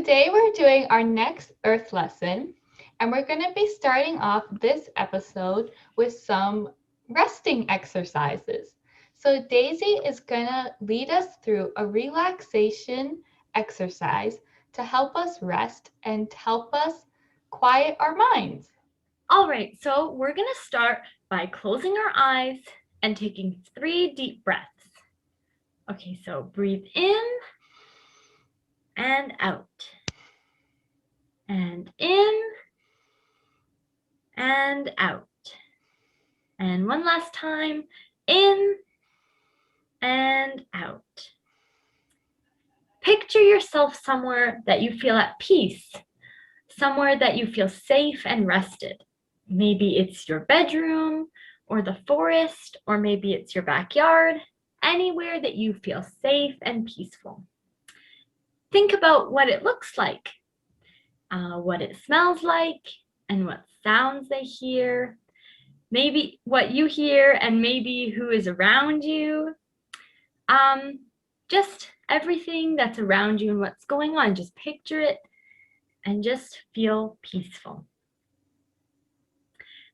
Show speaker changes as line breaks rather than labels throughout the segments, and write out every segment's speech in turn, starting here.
Today we're doing our next Earth lesson, and we're going to be starting off this episode with some resting exercises. So Daisy is going to lead us through a relaxation exercise to help us rest and help us quiet our minds.
All right, so we're going to start by closing our eyes and taking 3 deep breaths. Okay, so breathe in and out. And in and out. And one last time, in and out. Picture yourself somewhere that you feel at peace, somewhere that you feel safe and rested. Maybe it's your bedroom or the forest, or maybe it's your backyard, anywhere that you feel safe and peaceful. Think about what it looks like, what it smells like, and what sounds they hear. Maybe what you hear and maybe who is around you. Just everything that's around you and what's going on. Just picture it and just feel peaceful.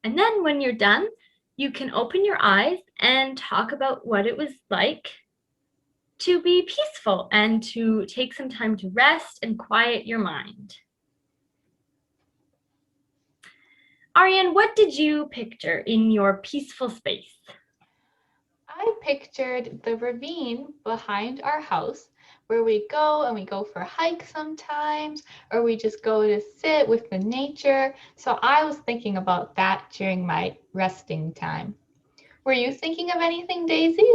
And then when you're done, you can open your eyes and talk about what it was like to be peaceful and to take some time to rest and quiet your mind. Ariane, what did you picture in your peaceful space?
I pictured the ravine behind our house where we go for hikes sometimes, or we just go to sit with the nature. So I was thinking about that during my resting time. Were you thinking of anything, Daisy?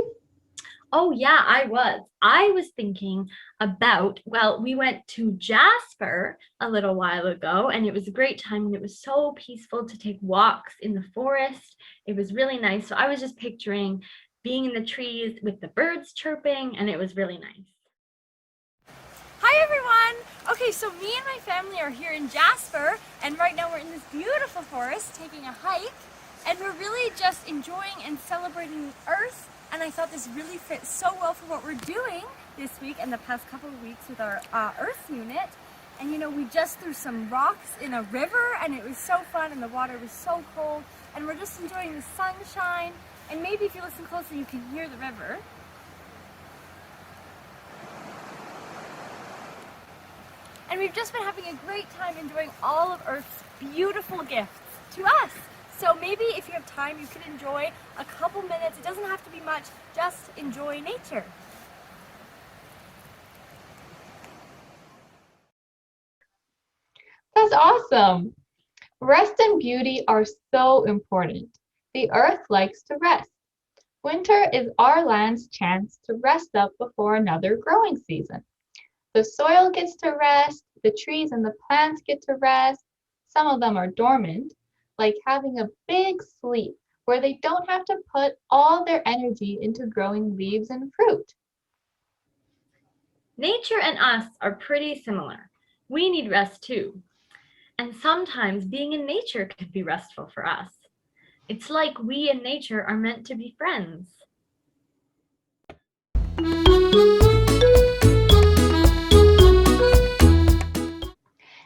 Oh yeah, I was. I was thinking about, well, we went to Jasper a little while ago and it was a great time and it was so peaceful to take walks in the forest. It was really nice. So I was just picturing being in the trees with the birds chirping, and it was really nice.
Hi everyone! Okay, so me and my family are here in Jasper, and right now we're in this beautiful forest taking a hike, and we're really just enjoying and celebrating the earth, and I thought this really fits so well for what we're doing this week and the past couple of weeks with our earth unit. And you know, we just threw some rocks in a river and it was so fun, and the water was so cold, and we're just enjoying the sunshine, and maybe if you listen closely you can hear the river. And we've just been having a great time enjoying all of Earth's beautiful gifts to us. So maybe if you have time, you can enjoy a couple minutes. It doesn't have to be much, just enjoy nature.
That's awesome. Rest and beauty are so important. The earth likes to rest. Winter is our land's chance to rest up before another growing season. The soil gets to rest, the trees and the plants get to rest. Some of them are dormant, like having a big sleep where they don't have to put all their energy into growing leaves and fruit.
Nature and us are pretty similar. We need rest too. And sometimes being in nature can be restful for us. It's like we and nature are meant to be friends.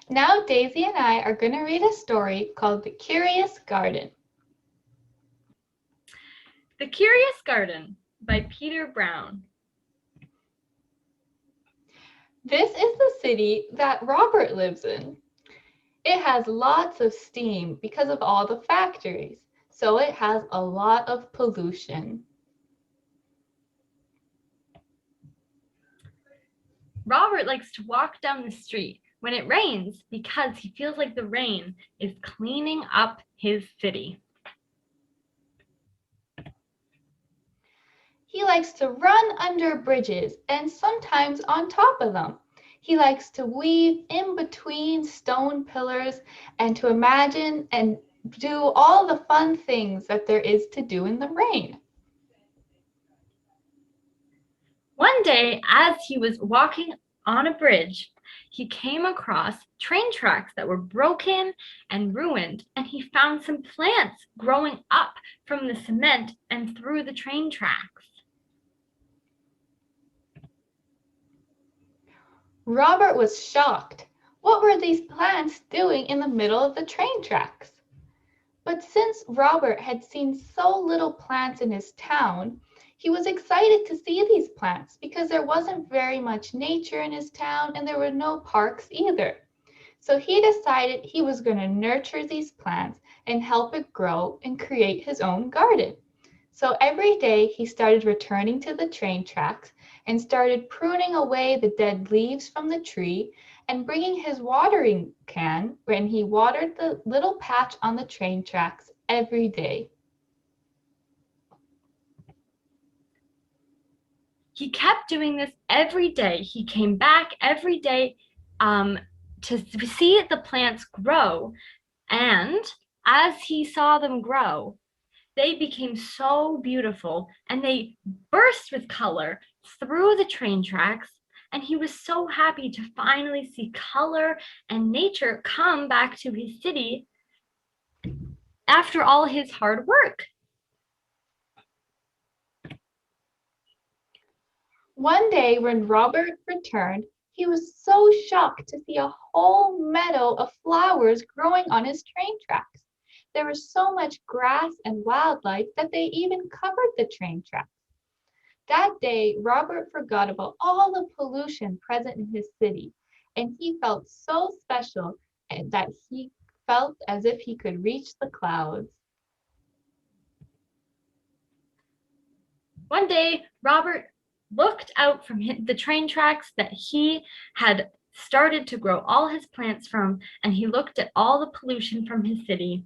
Now Daisy and I are going to read a story called The Curious Garden.
The Curious Garden by Peter Brown.
This is the city that Robert lives in. It has lots of steam because of all the factories, so it has a lot of pollution.
Robert likes to walk down the street when it rains because he feels like the rain is cleaning up his city.
He likes to run under bridges and sometimes on top of them. He likes to weave in between stone pillars and to imagine and do all the fun things that there is to do in the rain.
One day, as he was walking on a bridge, he came across train tracks that were broken and ruined, and he found some plants growing up from the cement and through the train tracks.
Robert was shocked. What were these plants doing in the middle of the train tracks? But since Robert had seen so little plants in his town, he was excited to see these plants because there wasn't very much nature in his town and there were no parks either. So he decided he was going to nurture these plants and help it grow and create his own garden. So every day he started returning to the train tracks and started pruning away the dead leaves from the tree and bringing his watering can when he watered the little patch on the train tracks every day.
He kept doing this every day. He came back every day to see the plants grow. And as he saw them grow, they became so beautiful and they burst with color through the train tracks. And he was so happy to finally see color and nature come back to his city after all his hard work.
One day when Robert returned, he was so shocked to see a whole meadow of flowers growing on his train tracks. There was so much grass and wildlife that they even covered the train tracks. That day, Robert forgot about all the pollution present in his city, and he felt so special that he felt as if he could reach the clouds.
One day, Robert looked out from the train tracks that he had started to grow all his plants from, and he looked at all the pollution from his city.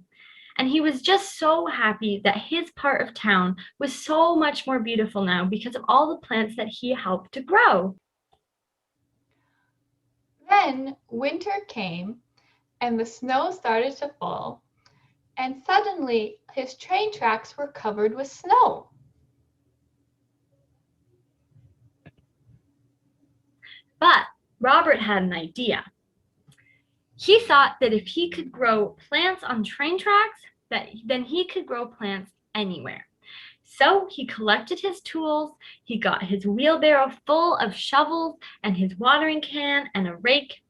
And he was just so happy that his part of town was so much more beautiful now because of all the plants that he helped to grow.
Then winter came, and the snow started to fall, and suddenly his train tracks were covered with snow.
But Robert had an idea. He thought that if he could grow plants on train tracks, then he could grow plants anywhere. So he collected his tools, he got his wheelbarrow full of shovels and his watering can and a rake,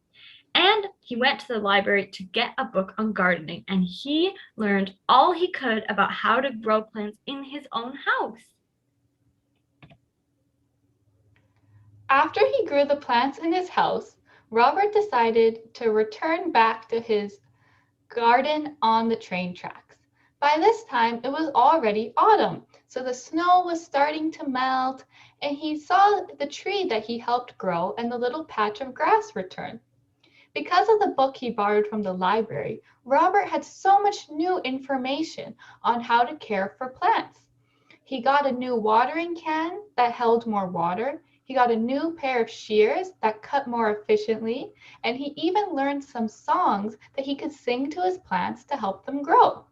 and he went to the library to get a book on gardening, and he learned all he could about how to grow plants in his own house.
After he grew the plants in his house, Robert decided to return back to his garden on the train tracks. By this time, it was already autumn, so the snow was starting to melt, and he saw the tree that he helped grow and the little patch of grass return. Because of the book he borrowed from the library, Robert had so much new information on how to care for plants. He got a new watering can that held more water. He got a new pair of shears that cut more efficiently, and he even learned some songs that he could sing to his plants to help them grow.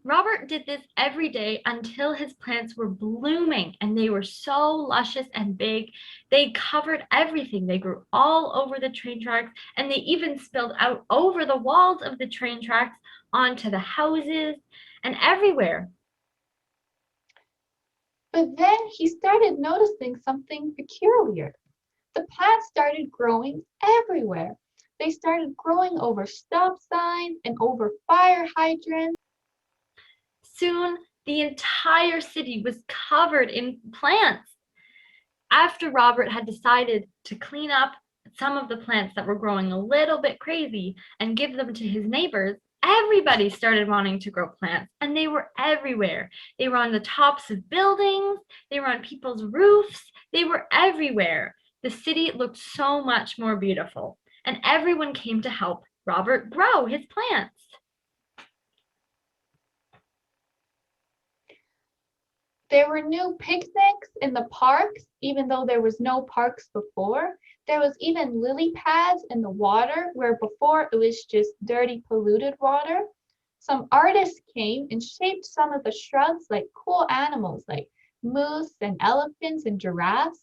Robert did this every day until his plants were blooming and they were so luscious and big. They covered everything. They grew all over the train tracks and they even spilled out over the walls of the train tracks onto the houses and everywhere.
But then he started noticing something peculiar. The plants started growing everywhere. They started growing over stop signs and over fire hydrants.
Soon, the entire city was covered in plants. After Robert had decided to clean up some of the plants that were growing a little bit crazy and give them to his neighbors, everybody started wanting to grow plants, and they were everywhere. They were on the tops of buildings, they were on people's roofs, they were everywhere. The city looked so much more beautiful, and everyone came to help Robert grow his plants.
There were new picnics in the parks, even though there was no parks before. There was even lily pads in the water where before it was just dirty, polluted water. Some artists came and shaped some of the shrubs like cool animals like moose and elephants and giraffes.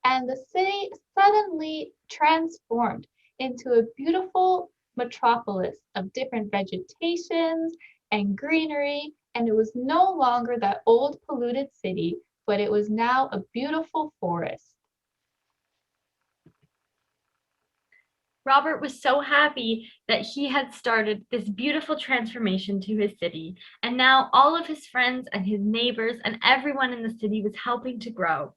And the city suddenly transformed into a beautiful metropolis of different vegetations and greenery, and it was no longer that old polluted city, but it was now a beautiful forest.
Robert was so happy that he had started this beautiful transformation to his city, and now all of his friends and his neighbors and everyone in the city was helping to grow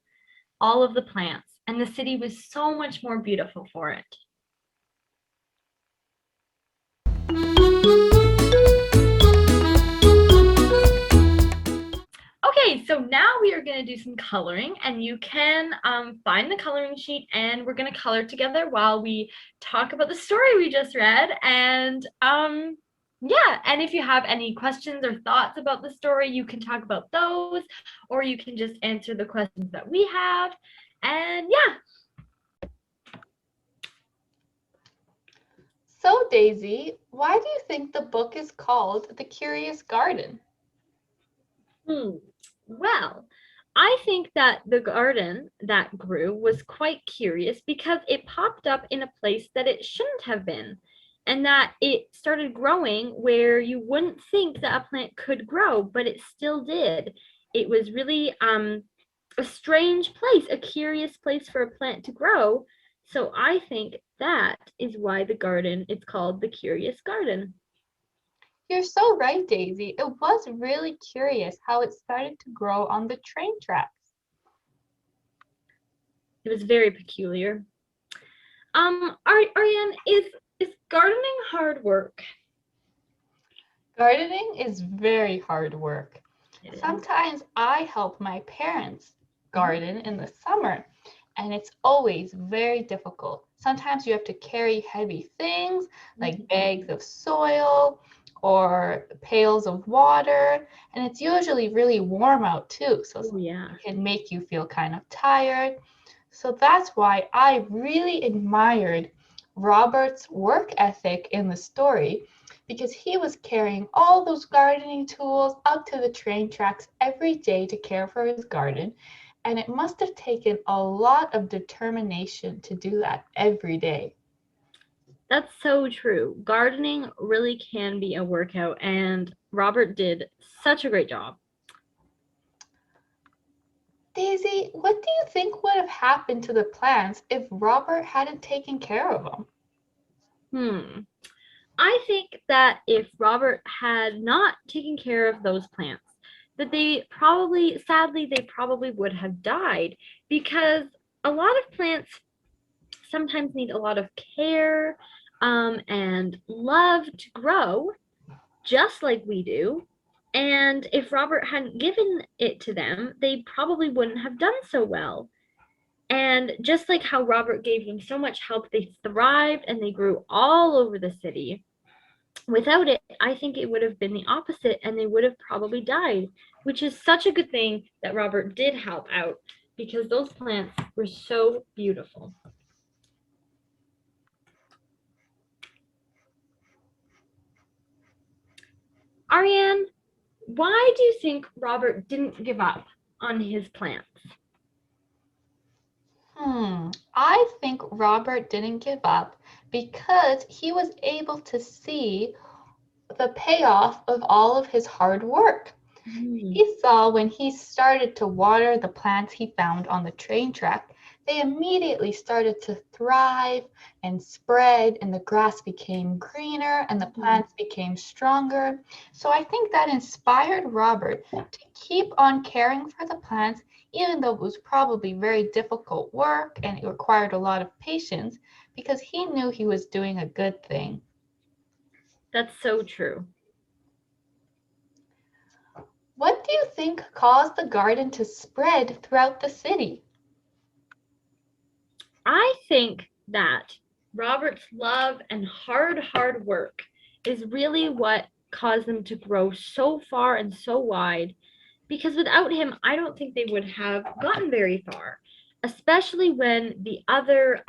all of the plants, and the city was so much more beautiful for it. Okay, so now we are going to do some coloring, and you can find the coloring sheet, and we're going to color together while we talk about the story we just read. And yeah, and if you have any questions or thoughts about the story, you can talk about those, or you can just answer the questions that we have. And yeah.
So, Daisy, why do you think the book is called The Curious Garden?
Well, I think that the garden that grew was quite curious because it popped up in a place that it shouldn't have been, and that it started growing where you wouldn't think that a plant could grow, but it still did. It was really a strange place, a curious place for a plant to grow. So I think that is why the garden is called the Curious Garden.
You're so right, Daisy. It was really curious how it started to grow on the train tracks.
It was very peculiar. Ariane, is gardening hard work?
Gardening is very hard work.
It is.
Sometimes I help my parents garden in the summer, and it's always very difficult. Sometimes you have to carry heavy things like bags of soil or pails of water, and it's usually really warm out too, so
Oh, yeah.
it can make you feel kind of tired. So that's why I really admired Robert's work ethic in the story, because he was carrying all those gardening tools up to the train tracks every day to care for his garden. And it must have taken a lot of determination to do that every day.
That's so true. Gardening really can be a workout, and Robert did such a great job.
Daisy, what do you think would have happened to the plants if Robert hadn't taken care of them?
I think that if Robert had not taken care of those plants, that sadly, they probably would have died, because a lot of plants sometimes need a lot of care and love to grow, just like we do. And if Robert hadn't given it to them, they probably wouldn't have done so well. And just like how Robert gave them so much help, they thrived and they grew all over the city. Without it, I think it would have been the opposite, and they would have probably died, which is such a good thing that Robert did help out, because those plants were so beautiful. Ariane, why do you think Robert didn't give up on his plants?
I think Robert didn't give up because he was able to see the payoff of all of his hard work. He saw when he started to water the plants he found on the train track, they immediately started to thrive and spread, and the grass became greener and the plants became stronger. So I think that inspired Robert to keep on caring for the plants, even though it was probably very difficult work and it required a lot of patience, because he knew he was doing a good thing.
That's so true.
What do you think caused the garden to spread throughout the city?
I think that Robert's love and hard work is really what caused them to grow so far and so wide, because without him, I don't think they would have gotten very far, especially when the other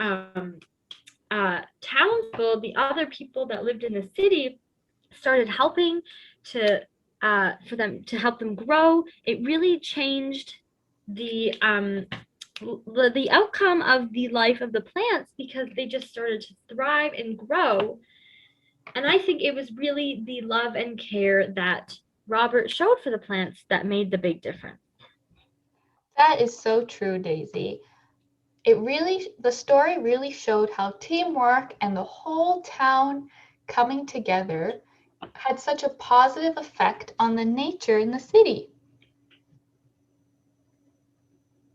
townspeople, the other people that lived in the city, started helping to for them to help them grow. It really changed the outcome of the life of the plants, because they just started to thrive and grow. And I think it was really the love and care that Robert showed for the plants that made the big difference.
That is so true, Daisy. The story really showed how teamwork and the whole town coming together had such a positive effect on the nature in the city.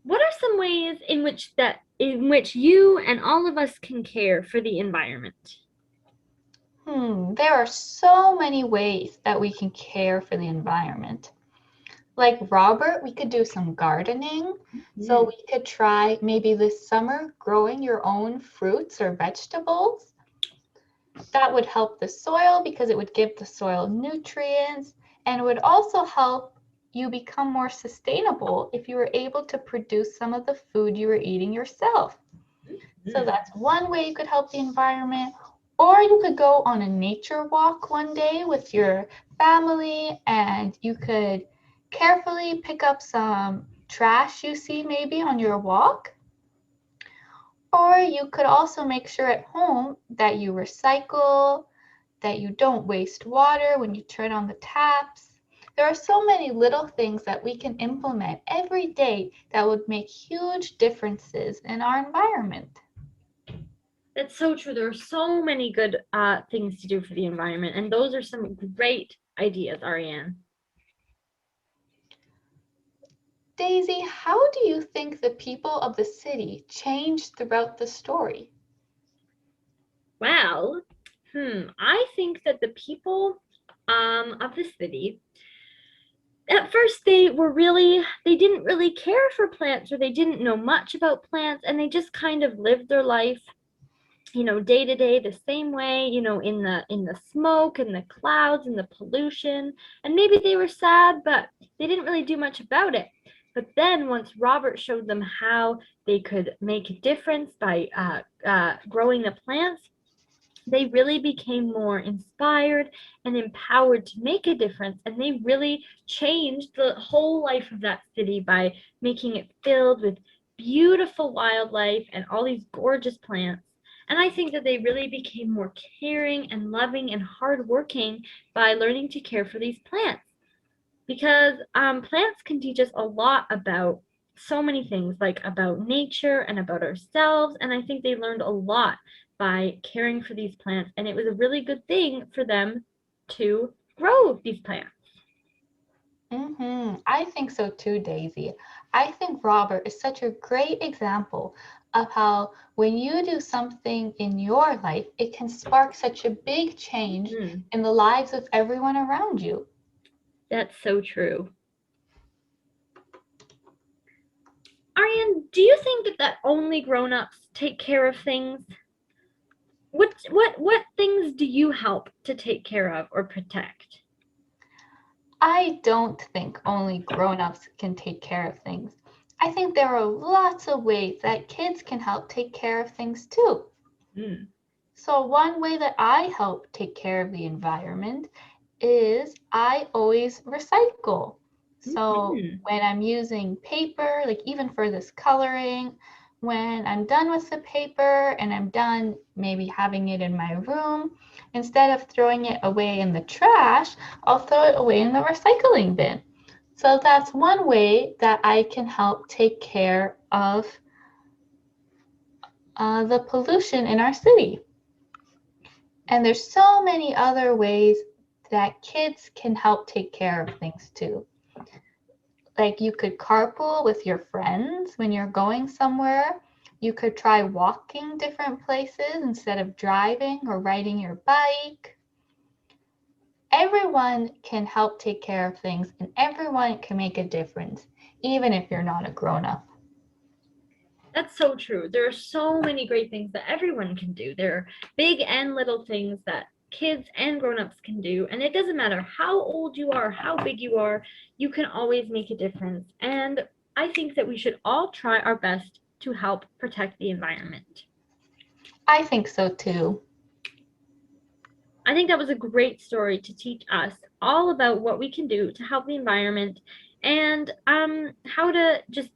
What are some ways in which you and all of us can care for the environment?
There are so many ways that we can care for the environment. Like Robert, we could do some gardening. So we could try maybe this summer growing your own fruits or vegetables. That would help the soil because it would give the soil nutrients, and it would also help you become more sustainable if you were able to produce some of the food you were eating yourself. So that's one way you could help the environment. Or you could go on a nature walk one day with your family and you could carefully pick up some trash you see maybe on your walk. Or you could also make sure at home that you recycle, that you don't waste water when you turn on the taps. There are so many little things that we can implement every day that would make huge differences in our environment.
That's so true. There are so many good things to do for the environment, and those are some great ideas, Ariane.
Daisy, how do you think the people of the city changed throughout the story?
Well, I think that the people of the city, at first they didn't really care for plants, or they didn't know much about plants, and they just kind of lived their life, day to day the same way, in the smoke and the clouds and the pollution. And maybe they were sad, but they didn't really do much about it. But then once Robert showed them how they could make a difference by growing the plants, they really became more inspired and empowered to make a difference. And they really changed the whole life of that city by making it filled with beautiful wildlife and all these gorgeous plants. And I think that they really became more caring and loving and hardworking by learning to care for these plants. Because plants can teach us a lot about so many things, like about nature and about ourselves. And I think they learned a lot by caring for these plants. And it was a really good thing for them to grow these plants.
I think so too, Daisy. I think Robert is such a great example of how when you do something in your life, it can spark such a big change in the lives of everyone around you.
That's so true. Ariane, do you think that only grown-ups take care of things? What things do you help to take care of or protect?
I don't think only grown-ups can take care of things. I think there are lots of ways that kids can help take care of things too. So one way that I help take care of the environment is I always recycle. So when I'm using paper, like even for this coloring, when I'm done with the paper and I'm done maybe having it in my room, instead of throwing it away in the trash, I'll throw it away in the recycling bin. So that's one way that I can help take care of the pollution in our city. And there's so many other ways that kids can help take care of things too. Like you could carpool with your friends when you're going somewhere. You could try walking different places instead of driving or riding your bike. Everyone can help take care of things and everyone can make a difference, even if you're not a grown-up.
That's so true. There are so many great things that everyone can do. There are big and little things that kids and grown-ups can do, and it doesn't matter how old you are, how big you can always make a difference. And I think that we should all try our best to help protect the environment.
I think so too.
I think that was a great story to teach us all about what we can do to help the environment, and how to just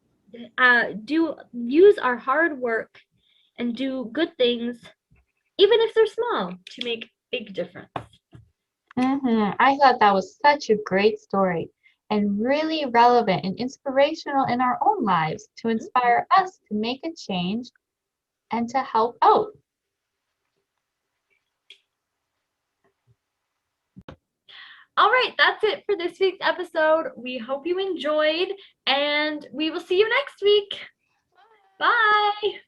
use our hard work and do good things, even if they're small, to make big difference.
I thought that was such a great story. and really relevant and inspirational in our own lives to inspire us to make a change and to help out.
All right, that's it for this week's episode. We hope you enjoyed, and we will see you next week. Bye.